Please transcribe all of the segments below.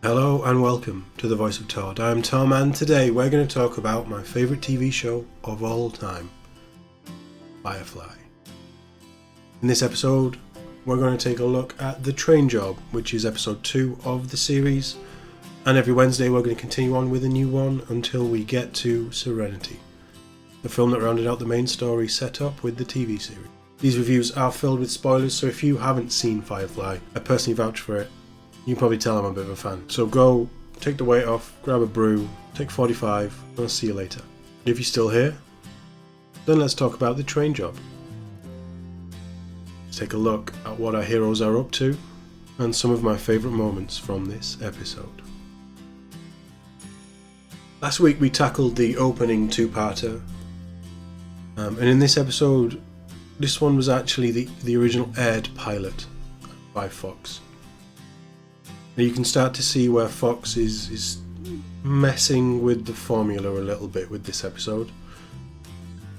Hello and welcome to the Voice of TOD. I'm Tom and today we're going to talk about my favourite TV show of all time, Firefly. In this episode we're going to take a look at The Train Job, which is episode 2 of the series, and every Wednesday we're going to continue on with a new one until we get to Serenity, the film that rounded out the main story set up with the TV series. These reviews are filled with spoilers, so if you haven't seen Firefly, I personally vouch for it. You can probably tell I'm a bit of a fan. So go, take the weight off, grab a brew, take 45, and I'll see you later. If you're still here, then let's talk about The Train Job. Let's take a look at what our heroes are up to, and some of my favourite moments from this episode. Last week we tackled the opening two-parter, and in this episode, this one was actually the original aired pilot by Fox. Now you can start to see where Fox is messing with the formula a little bit with this episode.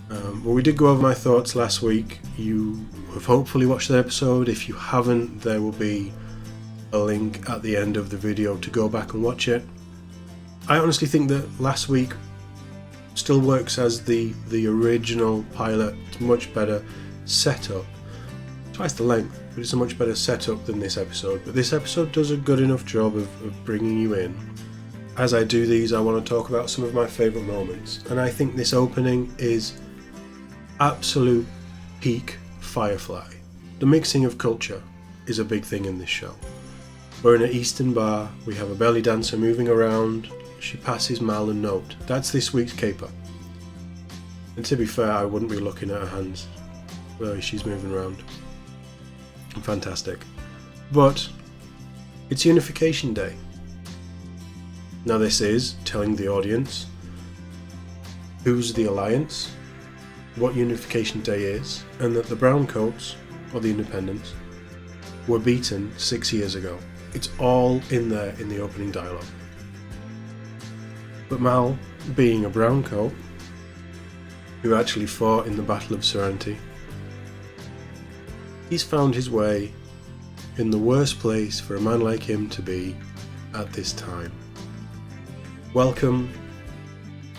Well, we did go over my thoughts last week. You have hopefully watched that episode. If you haven't, there will be a link at the end of the video to go back and watch it. I honestly think that last week still works as the original pilot. It's much better setup. Twice the length, but it's a much better setup than this episode. But this episode does a good enough job of bringing you in. As I do these, I want to talk about some of my favourite moments, and I think this opening is absolute peak Firefly. The mixing of culture is a big thing in this show. We're in an Eastern bar, we have a belly dancer moving around, she passes Mal a note. That's this week's caper. And to be fair, I wouldn't be looking at her hands while she's moving around. Fantastic. But it's Unification Day. Now this is telling the audience who's the Alliance, what Unification Day is, and that the Browncoats, or the Independents, were beaten 6 years ago. It's all in there in the opening dialogue. But Mal, being a Browncoat, who actually fought in the Battle of Serenity, he's found his way in the worst place for a man like him to be at this time. Welcome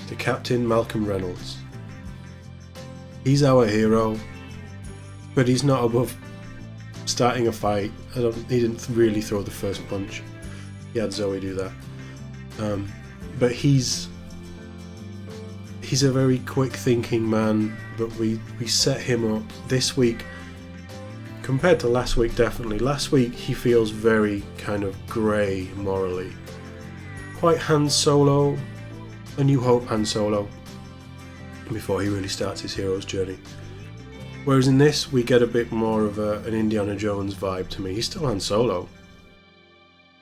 to Captain Malcolm Reynolds. He's our hero, but he's not above starting a fight. He didn't really throw the first punch. He had Zoe do that. But he's a very quick thinking man, but we set him up this week. Compared to last week, definitely. Last week he feels very kind of grey morally. Quite Han Solo, A New Hope Han Solo, before he really starts his hero's journey. Whereas in this we get a bit more of an Indiana Jones vibe to me. He's still Han Solo.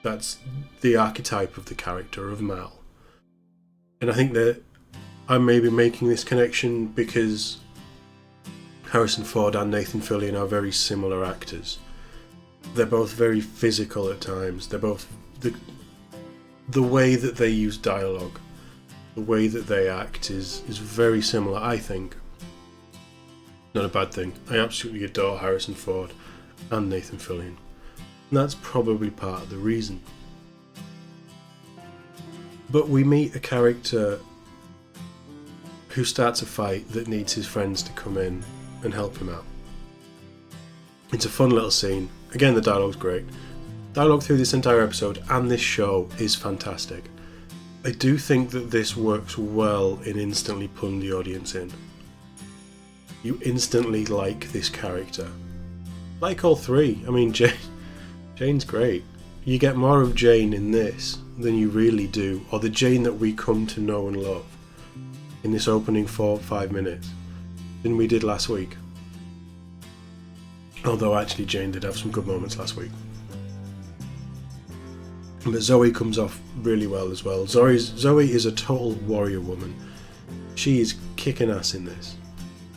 That's the archetype of the character of Mal. And I think that I'm maybe making this connection because Harrison Ford and Nathan Fillion are very similar actors. They're both very physical at times. They're both the way that they use dialogue, the way that they act is very similar, I think. Not a bad thing. I absolutely adore Harrison Ford and Nathan Fillion. And that's probably part of the reason. But we meet a character who starts a fight that needs his friends to come in and help him out. It's a fun little scene. Again, the dialogue's great. Dialogue through this entire episode and this show is fantastic. I do think that this works well in instantly pulling the audience in. You instantly like this character. Like all three. I mean, Jane's great. You get more of Jane in this than you really do, or the Jane that we come to know and love in this opening 4 or 5 minutes than we did last week. Although actually Jane did have some good moments last week. But Zoe comes off really well as well. Zoe is a total warrior woman. She is kicking ass in this.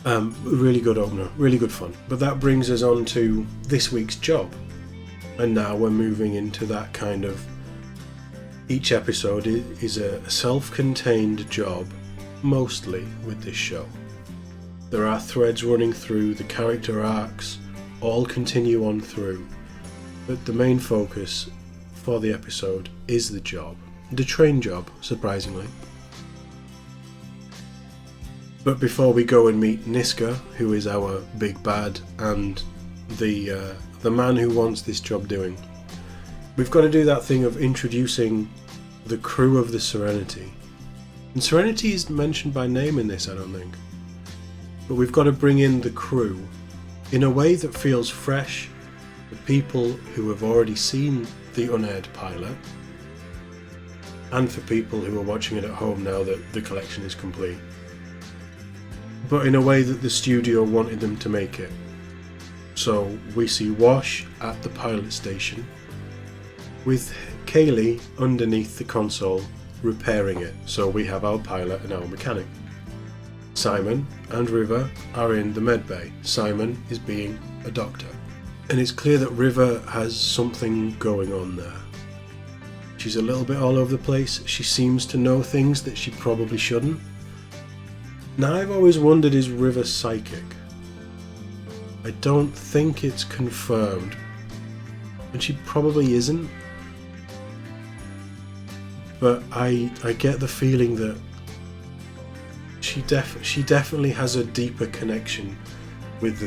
Really good opener, really good fun. But that brings us on to this week's job. And now we're moving into that kind of... Each episode is a self-contained job, mostly with this show. There are threads running through, the character arcs all continue on through, but the main focus for the episode is the job. The train job, surprisingly. But before we go and meet Niska, who is our big bad and the man who wants this job doing, we've got to do that thing of introducing the crew of the Serenity. And Serenity is mentioned by name in this, I don't think. But we've got to bring in the crew in a way that feels fresh, the people who have already seen the unaired pilot, and for people who are watching it at home now that the collection is complete. But in a way that the studio wanted them to make it. So we see Wash at the pilot station, with Kaylee underneath the console repairing it. So we have our pilot and our mechanic. Simon and River are in the med bay. Simon is being a doctor. And it's clear that River has something going on there. She's a little bit all over the place. She seems to know things that she probably shouldn't. Now I've always wondered, is River psychic? I don't think it's confirmed. And she probably isn't. But I get the feeling that she definitely has a deeper connection with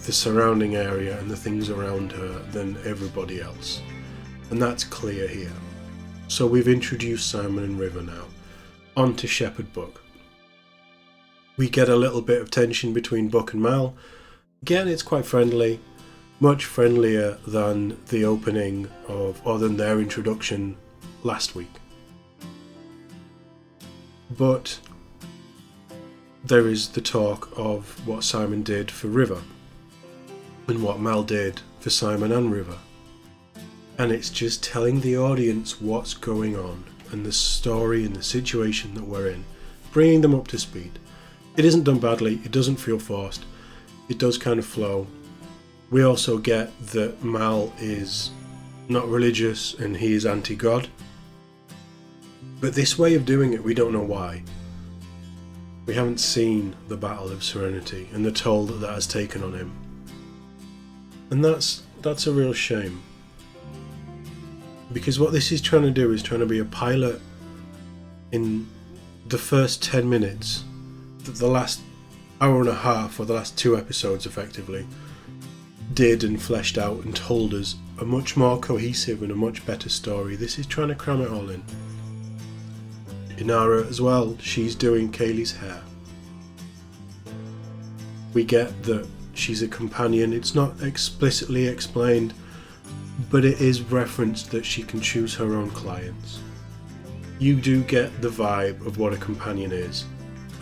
the surrounding area and the things around her than everybody else. And that's clear here. So we've introduced Simon and River now onto Shepherd Buck. We get a little bit of tension between Buck and Mal. Again, it's quite friendly, much friendlier than the opening or than their introduction last week. But there is the talk of what Simon did for River and what Mal did for Simon and River. And it's just telling the audience what's going on and the story and the situation that we're in, bringing them up to speed. It isn't done badly, it doesn't feel forced, it does kind of flow. We also get that Mal is not religious and he is anti-God. But this way of doing it, we don't know why. We haven't seen the Battle of Serenity and the toll that has taken on him. And that's a real shame. Because what this is trying to do is trying to be a pilot in the first 10 minutes, the last hour and a half, or the last 2 episodes effectively, did and fleshed out and told us a much more cohesive and a much better story. This is trying to cram it all in. Inara as well, she's doing Kaylee's hair. We get that she's a companion. It's not explicitly explained, but it is referenced that she can choose her own clients. You do get the vibe of what a companion is.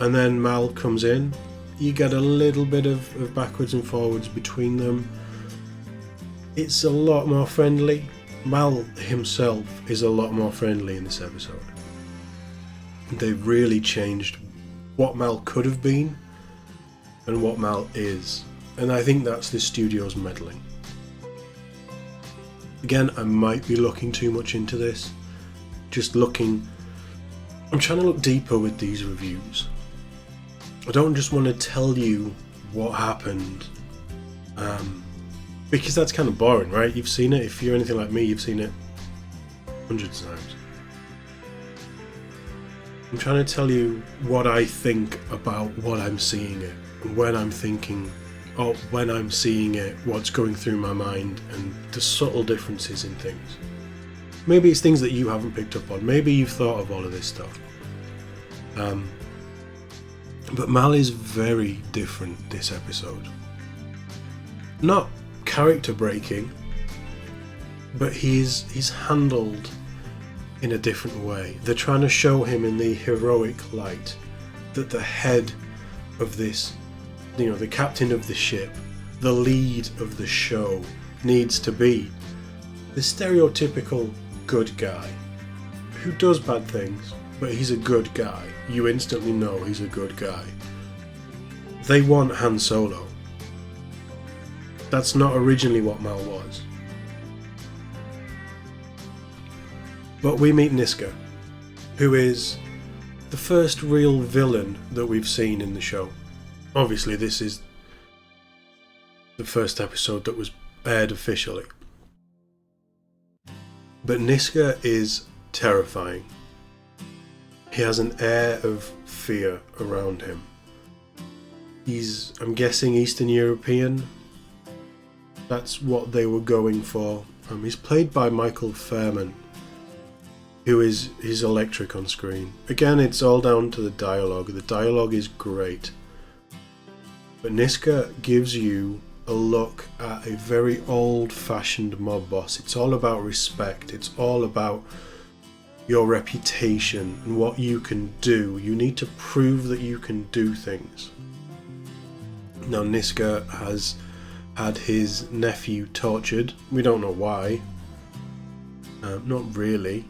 And then Mal comes in, you get a little bit of backwards and forwards between them. It's a lot more friendly. Mal himself is a lot more friendly in this episode. They've really changed what Mal could have been and what Mal is. And I think that's the studio's meddling. Again, I might be looking too much into this. I'm trying to look deeper with these reviews. I don't just want to tell you what happened, because that's kind of boring, right? You've seen it. If you're anything like me, you've seen it hundreds of times. I'm trying to tell you what I think about what I'm seeing it, when I'm thinking, or when I'm seeing it, what's going through my mind, and the subtle differences in things. Maybe it's things that you haven't picked up on. Maybe you've thought of all of this stuff. But Mal is very different this episode. Not character breaking, but he's handled in a different way. They're trying to show him in the heroic light that the head of this, the captain of the ship, the lead of the show, needs to be the stereotypical good guy who does bad things, but he's a good guy. You instantly know he's a good guy. They want Han Solo. That's not originally what Mal was. But we meet Niska, who is the first real villain that we've seen in the show. Obviously, this is the first episode that was aired officially. But Niska is terrifying. He has an air of fear around him. He's, I'm guessing, Eastern European. That's what they were going for. He's played by Michael Fairman, who is electric on screen. Again, it's all down to the dialogue. The dialogue is great. But Niska gives you a look at a very old-fashioned mob boss. It's all about respect. It's all about your reputation and what you can do. You need to prove that you can do things. Now, Niska has had his nephew tortured. We don't know why. Not really.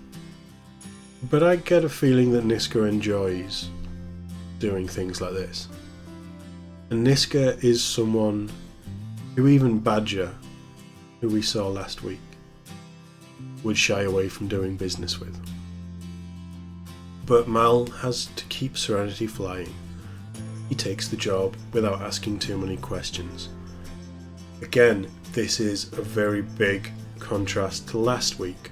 But I get a feeling that Niska enjoys doing things like this. And Niska is someone who even Badger, who we saw last week, would shy away from doing business with. But Mal has to keep Serenity flying. He takes the job without asking too many questions. Again, this is a very big contrast to last week,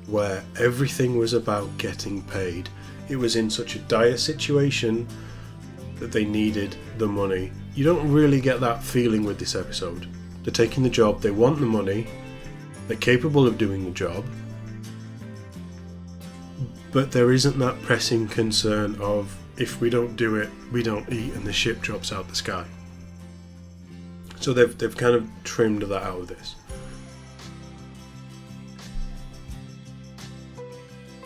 where everything was about getting paid. It was in such a dire situation that they needed the money. You don't really get that feeling with this episode. They're taking the job, they want the money, they're capable of doing the job, but there isn't that pressing concern of, if we don't do it, we don't eat and the ship drops out the sky. So they've kind of trimmed that out of this.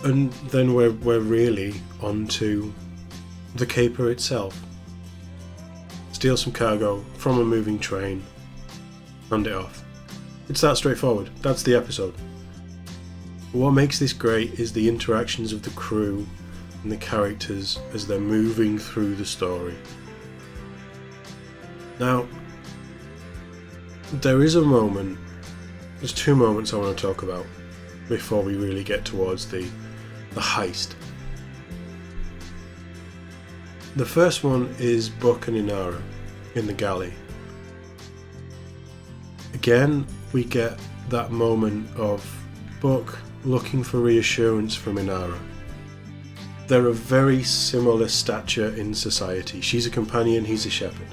And then we're really onto the caper itself. Steal some cargo from a moving train, hand it off. It's that straightforward. That's the episode. What makes this great is the interactions of the crew and the characters as they're moving through the story. Now, there's two moments I want to talk about before we really get towards the heist. The first one is Buck and Inara in the galley. Again, we get that moment of Buck looking for reassurance from Inara. They're of very similar stature in society. She's a companion, he's a shepherd.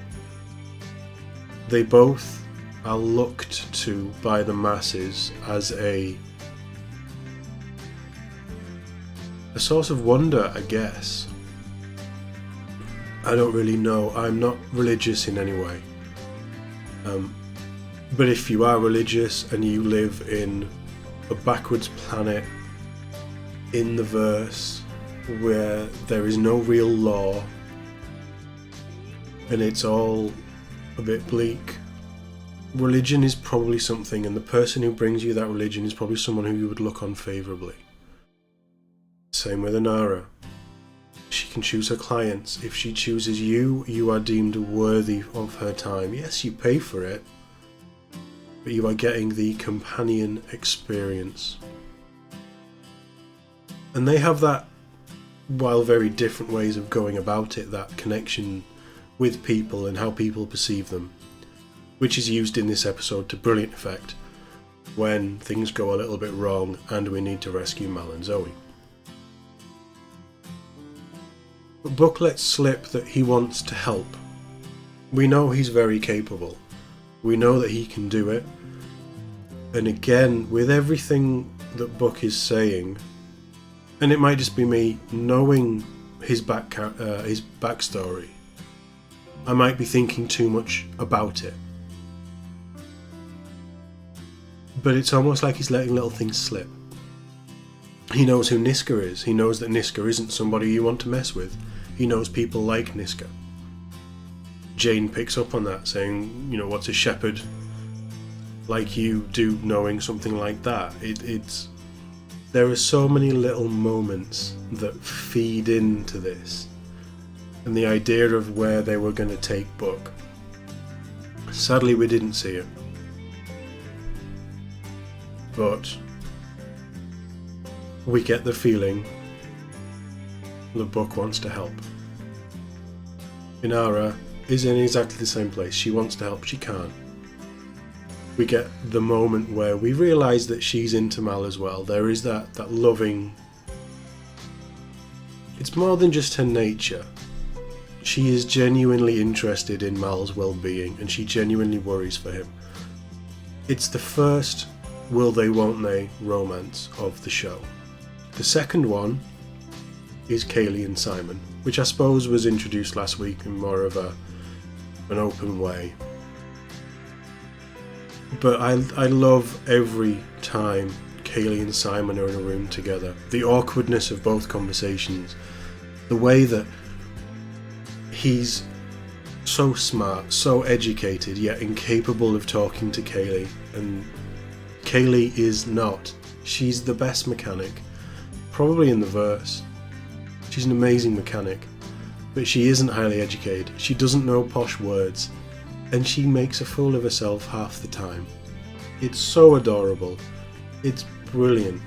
They both are looked to by the masses as a source of wonder, I guess. I don't really know. I'm not religious in any way. But if you are religious and you live in a backwards planet in the verse where there is no real law and it's all a bit bleak, religion is probably something, and the person who brings you that religion is probably someone who you would look on favourably. Same with Inara. She can choose her clients. If she chooses you, you are deemed worthy of her time. Yes, you pay for it, but you are getting the companion experience. And they have that, while very different ways of going about it, that connection with people and how people perceive them, which is used in this episode to brilliant effect when things go a little bit wrong and we need to rescue Mal and Zoe. But Buck lets slip that he wants to help. We know he's very capable. We know that he can do it. And again, with everything that Buck is saying, and it might just be me knowing his backstory, I might be thinking too much about it. But it's almost like he's letting little things slip. He knows who Niska is. He knows that Niska isn't somebody you want to mess with. He knows people like Niska. Jane picks up on that, saying, you know, what's a shepherd like you do knowing something like that? There are so many little moments that feed into this, and the idea of where they were going to take Buck. Sadly, we didn't see it. But we get the feeling that Buck wants to help. Inara is in exactly the same place. She wants to help, she can't. We get the moment where we realise that she's into Mal as well. There is that loving... It's more than just her nature. She is genuinely interested in Mal's well-being, and she genuinely worries for him. It's the first will they won't they romance of the show. The second one is Kaylee and Simon, which I suppose was introduced last week in more of an open way. But I love every time Kaylee and Simon are in a room together. The awkwardness of both conversations. The way that he's so smart, so educated, yet incapable of talking to Kaylee. And Kaylee is not. She's the best mechanic, probably in the verse. She's an amazing mechanic, but she isn't highly educated. She doesn't know posh words, and she makes a fool of herself half the time. It's so adorable. It's brilliant.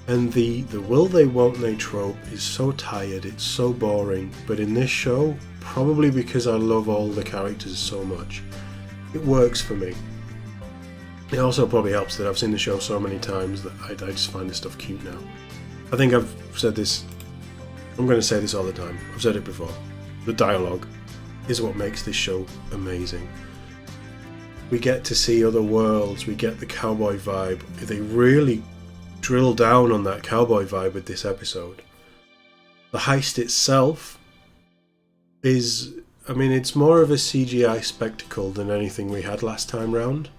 And the will they won't they trope is so tired, it's so boring, but in this show, probably because I love all the characters so much, it works for me. It also probably helps that I've seen the show so many times that I just find this stuff cute now. I think I've said this, I'm going to say this all the time, I've said it before. The dialogue is what makes this show amazing. We get to see other worlds, we get the cowboy vibe. They really drill down on that cowboy vibe with this episode. The heist itself is, I mean, it's more of a CGI spectacle than anything we had last time round.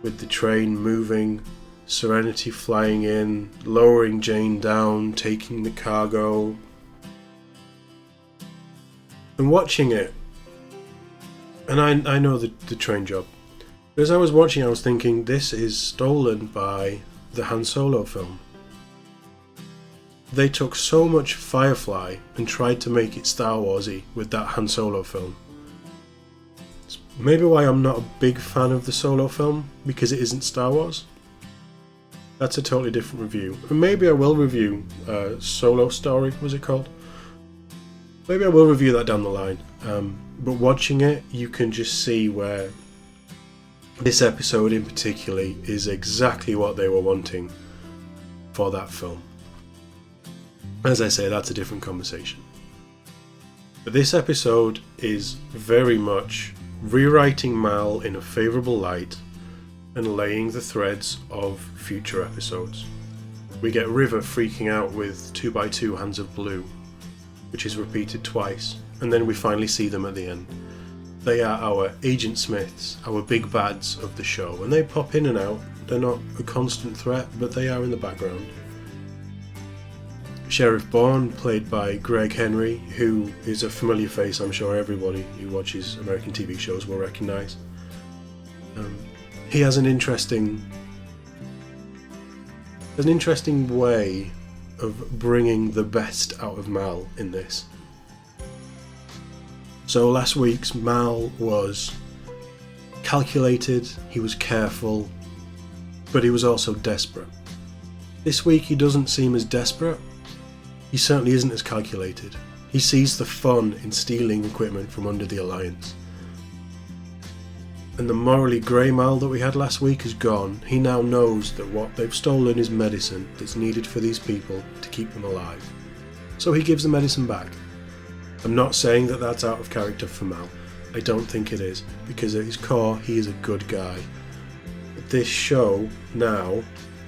With the train moving, Serenity flying in, lowering Jane down, taking the cargo. And watching it, and I know the train job. But as I was watching, I was thinking, this is stolen by the Han Solo film. They took so much Firefly and tried to make it Star Warsy with that Han Solo film. It's maybe why I'm not a big fan of the Solo film, because it isn't Star Wars. That's a totally different review. And maybe I will review Solo Story, was it called? Maybe I will review that down the line. But watching it, you can just see where this episode in particular is exactly what they were wanting for that film. As I say, that's a different conversation. But this episode is very much rewriting Mal in a favourable light and laying the threads of future episodes. We get River freaking out with 2x2 hands of blue, which is repeated twice, and then we finally see them at the end. They are our Agent Smiths, our big bads of the show, and they pop in and out. They're not a constant threat, but they are in the background. Sheriff Bourne, played by Greg Henry, who is a familiar face I'm sure everybody who watches American TV shows will recognise. He has an interesting way of bringing the best out of Mal in this. So last week's Mal was calculated, he was careful, but he was also desperate. This week he doesn't seem as desperate. He certainly isn't as calculated. He sees the fun in stealing equipment from under the Alliance. And the morally grey Mal that we had last week is gone. He now knows that what they've stolen is medicine that's needed for these people to keep them alive. So he gives the medicine back. I'm not saying that that's out of character for Mal. I don't think it is, because at his core he is a good guy. But this show now,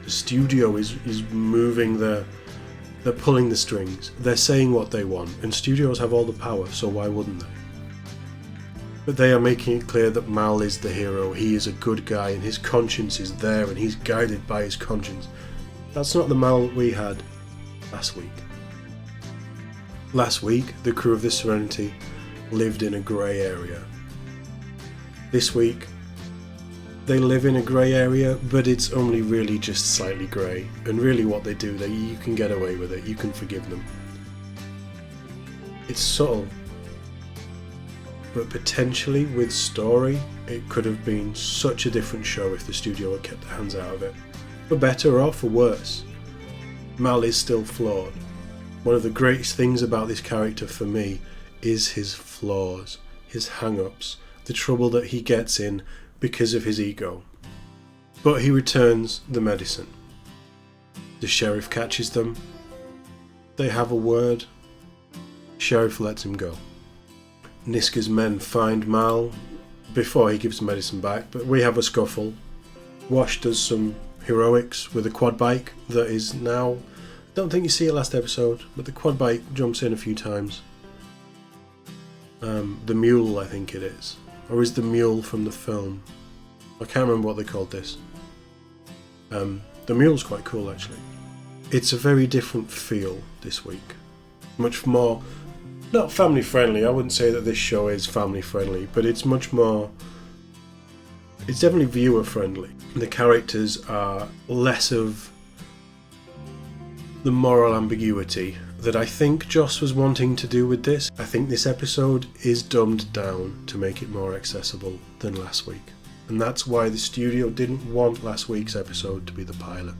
the studio is moving they're pulling the strings. They're saying what they want, and studios have all the power, so why wouldn't they? But they are making it clear that Mal is the hero. He is a good guy, and his conscience is there, and he's guided by his conscience. That's not the Mal we had last week. Last week, the crew of the Serenity lived in a grey area. This week, they live in a grey area, but it's only really just slightly grey. And really what they do, you can get away with it, you can forgive them. It's subtle. But potentially, with story, it could have been such a different show if the studio had kept their hands out of it. For better or for worse. Mal is still flawed. One of the greatest things about this character for me is his flaws, his hang-ups, the trouble that he gets in because of his ego. But he returns the medicine. The sheriff catches them. They have a word. Sheriff lets him go. Niska's men find Mal before he gives the medicine back, but we have a scuffle. Wash does some heroics with a quad bike that is now... I don't think you see it last episode, but the quad bike jumps in a few times. The mule, I think it is. Or is the mule from the film? I can't remember what they called this. The mule's quite cool, actually. It's a very different feel this week. Much more... not family friendly, I wouldn't say that this show is family friendly, but it's much more... it's definitely viewer friendly. The characters are less of the moral ambiguity that I think Joss was wanting to do with this. I think this episode is dumbed down to make it more accessible than last week. And that's why the studio didn't want last week's episode to be the pilot.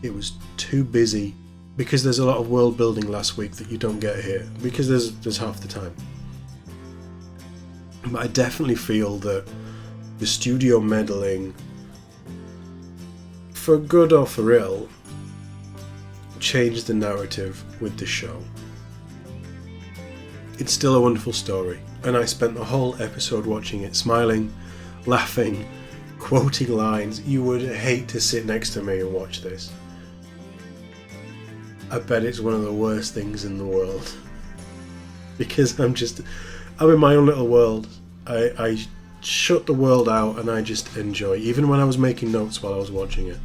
It was too busy, because there's a lot of world building last week that you don't get here, because there's half the time. But I definitely feel that the studio meddling, for good or for ill, changed the narrative with the show. It's still a wonderful story, and I spent the whole episode watching it, smiling, laughing, quoting lines. You would hate to sit next to me and watch this. I bet it's one of the worst things in the world. Because I'm in my own little world. I shut the world out and I just enjoy. Even when I was making notes while I was watching it,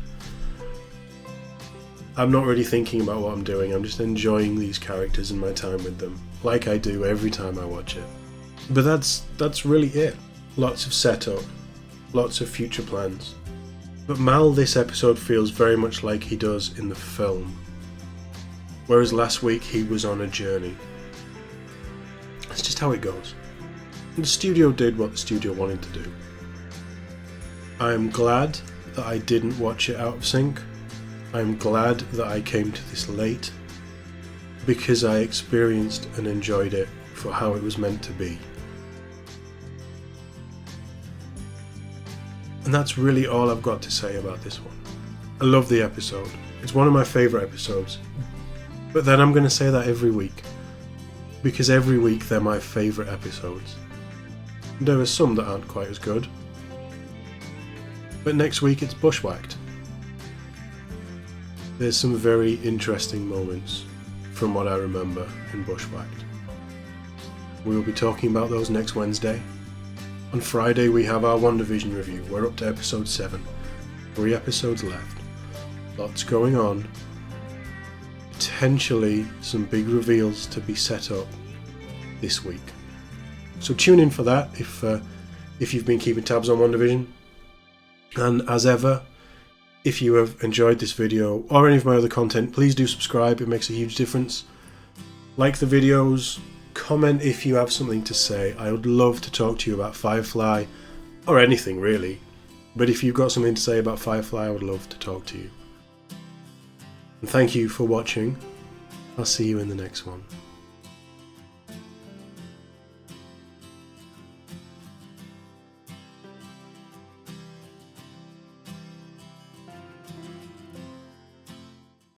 I'm not really thinking about what I'm doing. I'm just enjoying these characters and my time with them, like I do every time I watch it. But that's really it. Lots of setup, lots of future plans. But Mal this episode feels very much like he does in the film. Whereas last week he was on a journey. That's just how it goes. And the studio did what the studio wanted to do. I'm glad that I didn't watch it out of sync. I'm glad that I came to this late, because I experienced and enjoyed it for how it was meant to be. And that's really all I've got to say about this one. I love the episode. It's one of my favourite episodes. But then I'm going to say that every week, because every week they're my favourite episodes. There are some that aren't quite as good. But next week it's Bushwhacked. There's some very interesting moments from what I remember in Bushwhacked. We will be talking about those next Wednesday. On Friday we have our WandaVision review. We're up to episode 7. 3 episodes left. Lots going on. Potentially some big reveals to be set up this week. So tune in for that if you've been keeping tabs on WandaVision. And as ever, if you have enjoyed this video or any of my other content, please do subscribe. It makes a huge difference. Like the videos, comment if you have something to say. I would love to talk to you about Firefly, or anything really. But if you've got something to say about Firefly, I would love to talk to you. And thank you for watching. I'll see you in the next one.